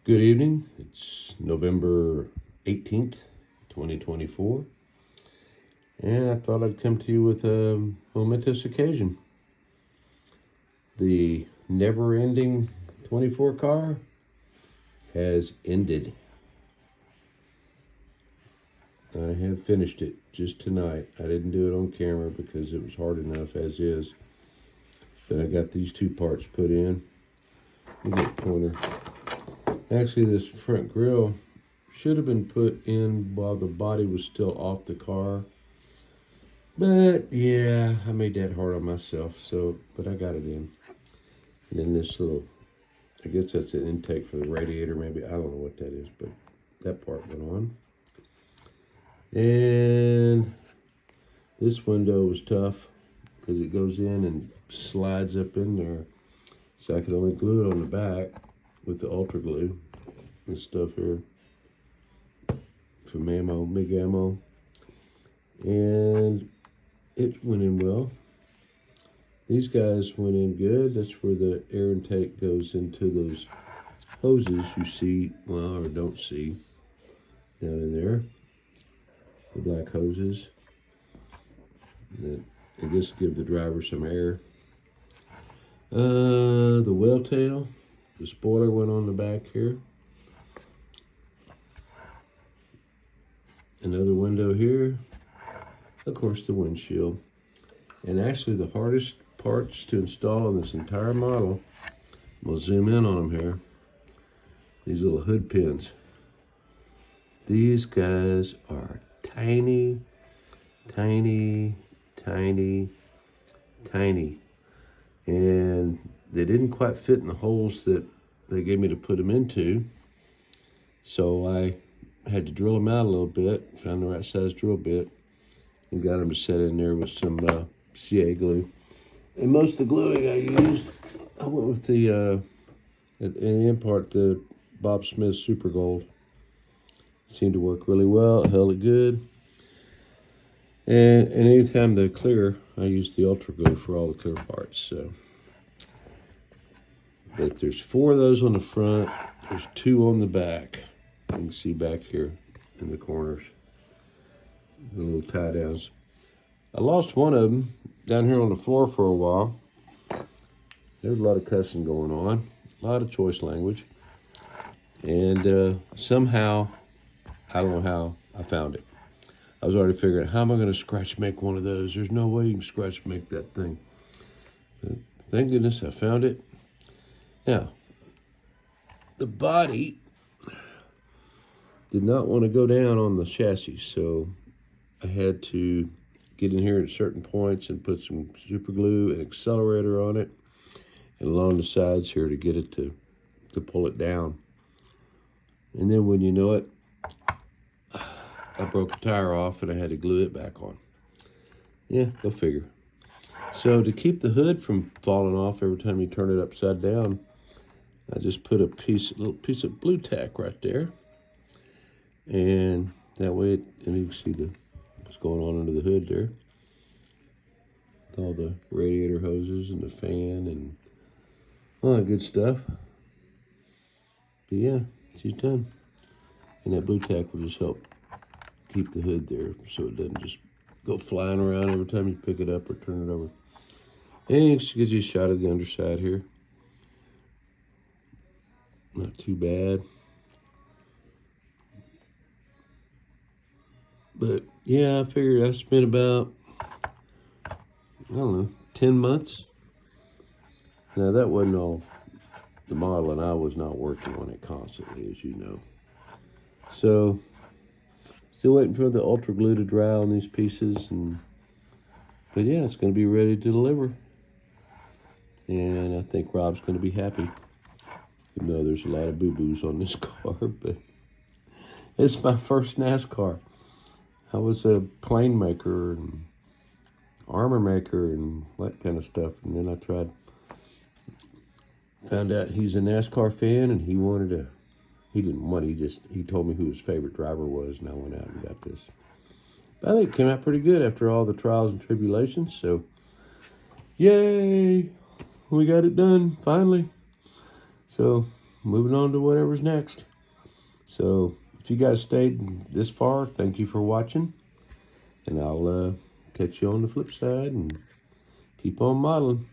Good evening. It's November 18th, 2024. And I thought I'd come to you with a momentous occasion. The never-ending 24 car has ended. I have finished it just tonight. I didn't do it on camera because it was hard enough as is. But I got these two parts put in. Let me get a pointer. Actually, this front grille should have been put in while the body was still off the car. But yeah, I made that hard on myself, but I got it in. And then this little, I guess that's an intake for the radiator, maybe. I don't know what that is, but that part went on. And this window was tough because it goes in and slides up in there. So I could only glue it on the back with the Ultra Glue and stuff here from Ammo, Big Ammo. And it went in well. These guys went in good. That's where the air intake goes into those hoses you see, well, or don't see down in there. The black hoses that I guess give the driver some air. The whale tail, the spoiler went on the back here. Another window here. Of course, the windshield. And actually, the hardest parts to install on this entire model, I'm going to zoom in on them here. These little hood pins. These guys are tiny, tiny, tiny, tiny. And they didn't quite fit in the holes that they gave me to put them into. So I had to drill them out a little bit, found the right size drill bit, and got them to set in there with some CA glue. And most of the gluing I used, I went with the, in the end part, the Bob Smith Super Gold. Seemed to work really well, it held it good. And anytime they're clear, I use the Ultra Glue for all the clear parts. So, but there's 4 of those on the front. There's 2 on the back. You can see back here in the corners, the little tie downs. I lost one of them down here on the floor for a while. There was a lot of cussing going on, a lot of choice language, and somehow, I don't know how, I found it. I was already figuring, how am I going to scratch make one of those? There's no way you can scratch make that thing. But thank goodness I found it. Now, the body did not want to go down on the chassis, so I had to get in here at certain points and put some super glue and accelerator on it and along the sides here to get it to pull it down. And then when you know it, I broke the tire off and I had to glue it back on. Yeah, go figure. So to keep the hood from falling off every time you turn it upside down, I just put a little piece of blue tack right there. And that way, and you can see what's going on under the hood there. With all the radiator hoses and the fan and all that good stuff. But yeah, she's done. And that blue tack will just help keep the hood there so it doesn't just go flying around every time you pick it up or turn it over. And it gives you a shot of the underside here. Not too bad. But yeah, I figured I spent about, I don't know, 10 months. Now that wasn't all the model, and I was not working on it constantly, as you know. So, still waiting for the Ultra Glue to dry on these pieces. But yeah, it's going to be ready to deliver. And I think Rob's going to be happy. Even though there's a lot of boo-boos on this car, but it's my first NASCAR. I was a plane maker and armor maker and that kind of stuff. And then I found out he's a NASCAR fan and he told me who his favorite driver was, and I went out and got this. But I think it came out pretty good after all the trials and tribulations, so yay, we got it done, finally. So moving on to whatever's next. So if you guys stayed this far, thank you for watching. And I'll catch you on the flip side and keep on modeling.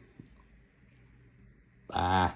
Bye.